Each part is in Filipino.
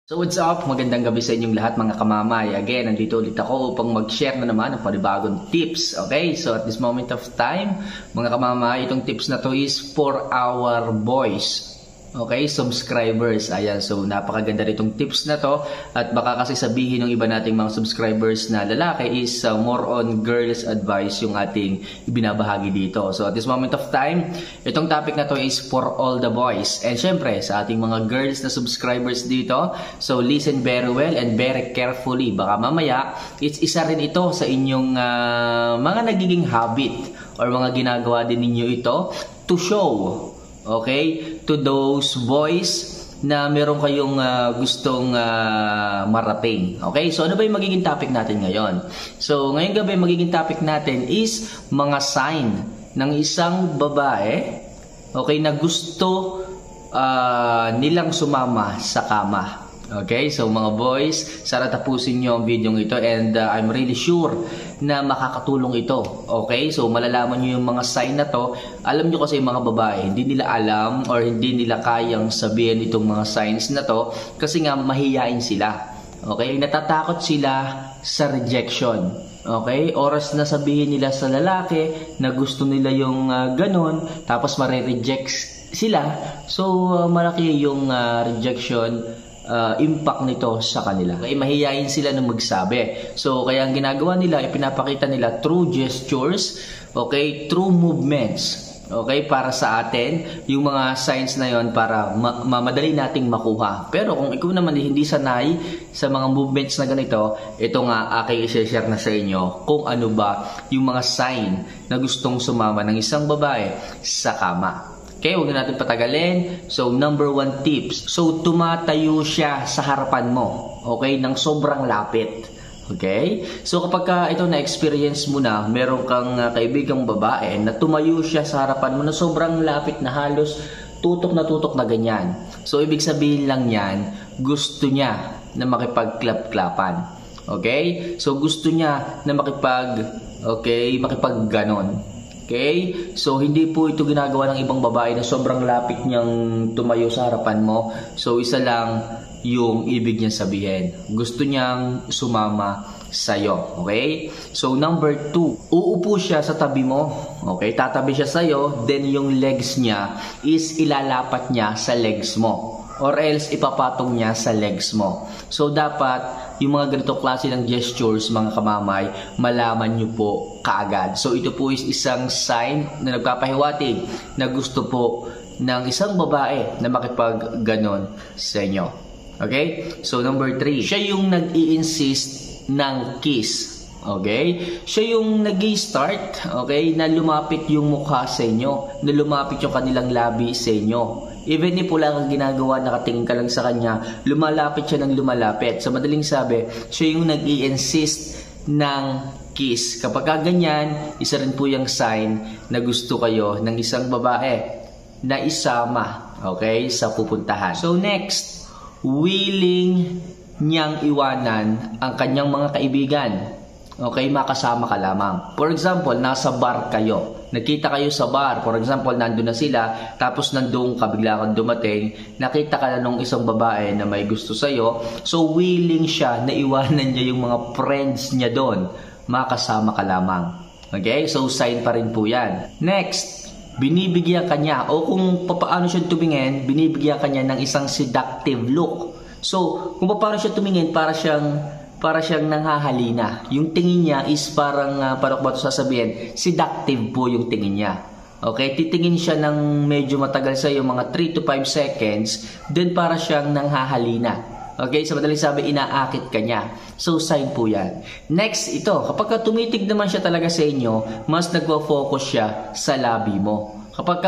So what's up? Magandang gabi sa inyong lahat mga kamamay. Again, nandito ulit ako upang mag-share na naman ng panibagong tips. Okay? So at this moment of time, mga kamamay, itong tips na to is for our boys. Okay? Subscribers. Ayan. So napakaganda ritong tips na to. At baka kasi sabihin ng iba nating mga subscribers na lalaki is more on girls advice yung ating ibinabahagi dito. So at this moment of time, itong topic na to is for all the boys. And syempre, sa ating mga girls na subscribers dito, so listen very well and very carefully. Baka mamaya, isa rin ito sa inyong mga nagiging habit or mga ginagawa din ninyo ito to show, okay, to those boys na meron kayong gustong marating. Okay? So ano ba yung magiging topic natin ngayon? So ngayong gabi magiging topic natin is mga sign ng isang babae, okay, na gusto nilang sumama sa kama. Okay, so mga boys, sana tapusin nyo ang video ito and I'm really sure na makakatulong ito. Okay, so malalaman nyo yung mga sign na to. Alam nyo kasi yung mga babae, hindi nila alam or hindi nila kayang sabihin itong mga signs na to kasi nga mahiyain sila. Okay, natatakot sila sa rejection. Okay, oras na sabihin nila sa lalaki na gusto nila yung ganon, tapos mare-reject sila. So malaki yung rejection impact nito sa kanila. Okay, mahihayin sila na magsabi. So, kaya ang ginagawa nila, ipinapakita nila through gestures, okay, through movements. Okay, para sa atin, yung mga signs na yon para madali nating makuha. Pero kung ikaw naman hindi sanay sa mga movements na ganito, ito nga aking i-share na sa inyo kung ano ba yung mga sign na gustong sumama ng isang babae sa kama. Okay, huwag na natin patagalin. So, number 1 tips. So, tumatayo siya sa harapan mo. Okay, ng sobrang lapit. Okay? So, kapag ito na-experience mo na, meron kang kaibigang babae na tumayo siya sa harapan mo na sobrang lapit na halos tutok na ganyan. So, ibig sabihin lang yan, gusto niya na makipag-clap-clapan. Okay? So, gusto niya na makipag-ganon. Okay? So, hindi po ito ginagawa ng ibang babae na sobrang lapit niyang tumayo sa harapan mo. So, isa lang yung ibig niya sabihin. Gusto niyang sumama sa'yo. Okay? So, number 2, uupo siya sa tabi mo. Okay? Tatabi siya sa'yo, then yung legs niya is ilalapat niya sa legs mo. Or else, ipapatong niya sa legs mo. So, dapat yung mga ganito klase ng gestures, mga kamamay, malaman nyo po kaagad. So, ito po is isang sign na nagpapahiwatig na gusto po ng isang babae na makipag-ganon sa inyo. Okay? So, number 3, siya yung nag-i-insist ng kiss. Okay? Siya yung nag-i-start, okay, na lumapit yung mukha sa inyo, na lumapit yung kanilang labi sa inyo. Even if wala kang ginagawa, nakatingin ka lang sa kanya, lumalapit siya ng lumalapit. Sa madaling sabi, siya yung nag-i-insist ng kiss. Kapag ganyan, isa rin po yung sign na gusto kayo ng isang babae na isama, okay, sa pupuntahan. So next, willing niyang iwanan ang kanyang mga kaibigan. Okay, makasama ka lamang. For example, nasa bar kayo. Nakita kayo sa bar. For example, nandun na sila. Tapos nandun ka, bigla kang dumating. Nakita ka na nung isang babae na may gusto sa'yo. So, willing siya na iwanan niya yung mga friends niya doon. Makasama ka lamang. Okay? So, sign pa rin po yan. Next, binibigyan ka niya. O kung paano siya tumingin, binibigyan ka niya ng isang seductive look. So, kung paano siya tumingin, para siyang nanghahalina. Yung tingin niya is parang, paano ko ba ito sasabihin? Seductive po yung tingin niya. Okay? Titingin siya ng medyo matagal sa iyo, mga 3 to 5 seconds, then para siyang nanghahalina. Okay? Sa madaling sabi, inaakit ka niya. So, sign po yan. Next, ito. Kapag tumitig naman siya talaga sa inyo, mas nagpo-focus siya sa labi mo. Kapag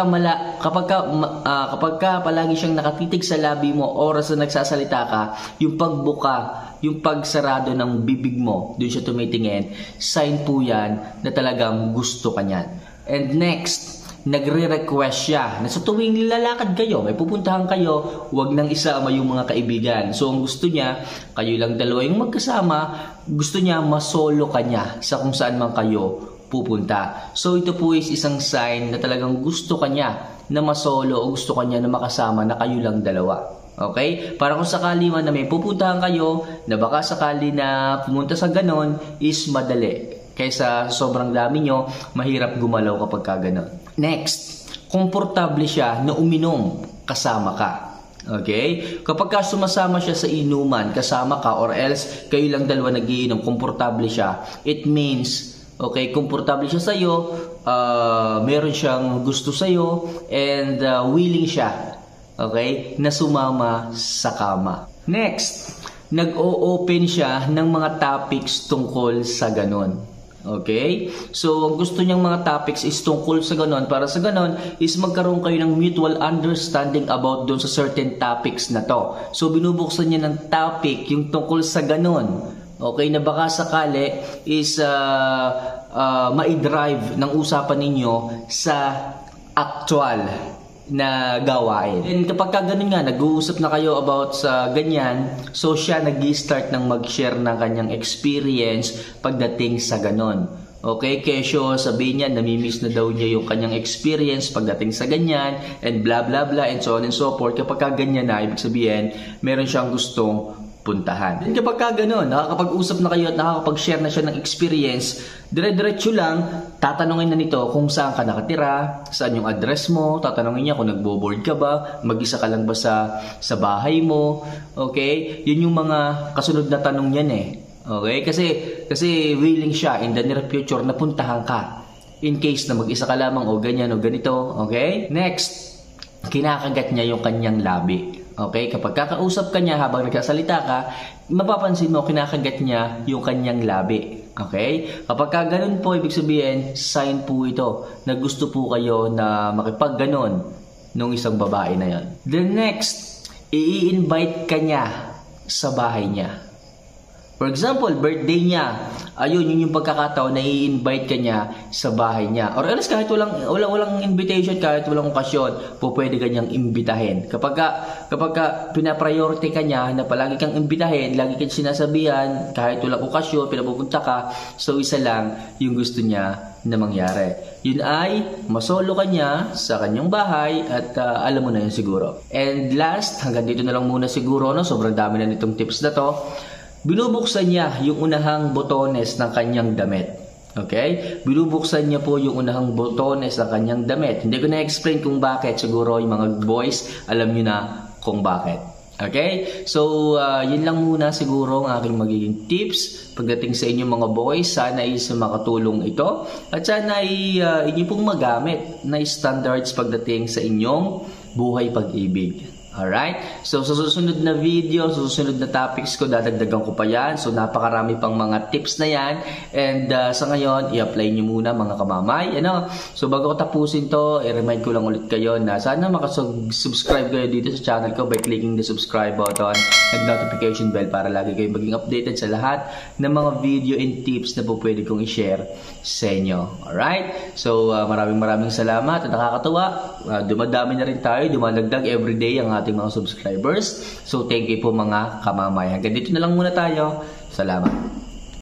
palagi siyang nakatitig sa labi mo, oras na nagsasalita ka, yung pagbuka, yung pagsarado ng bibig mo, doon siya tumitingin, sign po yan na talagang gusto ka niyan. And next, nagre-request siya na sa tuwing lalakad kayo, may pupuntahan kayo, huwag nang isama yung mga kaibigan. So, ang gusto niya, kayo lang dalawa yung magkasama, gusto niya masolo ka niya sa kung saan man kayo pupunta. So, ito po is isang sign na talagang gusto ka niya na masolo o gusto ka niya na makasama na kayo lang dalawa. Okay? Para kung sakali man na may pupuntahan kayo, na baka sakali na pumunta sa ganon, is madali. Kaysa sobrang dami nyo, mahirap gumalaw kapag ka ganon. Next, komportable siya na uminom kasama ka. Okay? Kapag ka sumasama siya sa inuman, kasama ka, or else kayo lang dalawa nagiinom, komportable siya, it means, okay, komportable siya sa'yo, meron siyang gusto sa'yo, and willing siya, okay, na sumama sa kama. Next, nag-o-open siya ng mga topics tungkol sa ganon. Okay? So, ang gusto niyang mga topics is tungkol sa ganon. Para sa ganon is magkaroon kayo ng mutual understanding about doon sa certain topics na to. So, binubuksan niya ng topic yung tungkol sa ganon. Okay? Na baka sakali is ma-drive ng usapan ninyo sa actual na gawain. And kapag ka ganun nga, nag-uusap na kayo about sa ganyan, so siya nag-start ng mag-share ng kanyang experience pagdating sa ganon. Okay, kesyo sabihin niya, namimiss na daw niya yung kanyang experience pagdating sa ganyan, and blah blah blah, and so on and so forth. Kapag ka ganyan na, ibig sabihin, meron siyang gustong puntahan. Then kapag ka ganun, nakakapag-usap na kayo at nakakapag-share na siya ng experience, dire-diretso lang, tatanungin na nito kung saan ka nakatira, saan yung address mo, tatanungin niya kung nagbo-board ka ba, mag-isa ka lang ba sa bahay mo, okay? Yun yung mga kasunod na tanong niyan eh. Okay? Kasi willing siya in the near future na puntahan ka. In case na mag-isa ka lamang o ganyan o ganito, okay? Next, kinakagat niya yung kanyang labi. Okay, kapag kakausap ka niya habang nagsasalita ka, mapapansin mo kinakagat niya yung kanyang labi. Okay? Kapag ka ganun po, ibig sabihin, sign po ito na gusto po kayo na makipag-ganon nung isang babae na yon. The next, i-invite ka niya sa bahay niya. For example, birthday niya, ayun, yun yung pagkakataon na i-invite ka niya sa bahay niya. Or else kahit walang invitation, kahit walang okasyon, po pwede kanyang imbitahin. Kapag ka pinapriority ka niya na palagi kang imbitahin, lagi kang sinasabihan, kahit walang okasyon, pinapupunta ka, so isa lang yung gusto niya na mangyari. Yun ay masolo ka niya sa kanyang bahay at alam mo na yun siguro. And last, hanggang dito na lang muna siguro, no? Sobrang dami na nitong tips na to. Binubuksan niya yung unahang botones ng kanyang damit. Okay? Binubuksan niya po yung unahang botones ng kanyang damit. Hindi ko na-explain kung bakit. Siguro yung mga boys, alam niyo na kung bakit. Okay? So, yun lang muna siguro ang aking magiging tips pagdating sa inyong mga boys. Sana is makatulong ito. At sana ay inyo pong magamit na standards pagdating sa inyong buhay pag-ibig. Alright? So, sa susunod na video, sa susunod na topics ko, dadagdagan ko pa yan. So, napakarami pang mga tips na yan. And sa ngayon, i-apply nyo muna mga kamamay. Ano? So, bago ko tapusin to, i-remind ko lang ulit kayo na sana makasubscribe kayo dito sa channel ko by clicking the subscribe button and notification bell para lagi kayong maging updated sa lahat ng mga video and tips na po pwede kong i-share sa inyo. Alright? So, maraming salamat at nakakatuwa. Dumadami na rin tayo, dumadagdag everyday ang ating mga subscribers. So, thank you po mga kamamay. Hanggang dito na lang muna tayo. Salamat.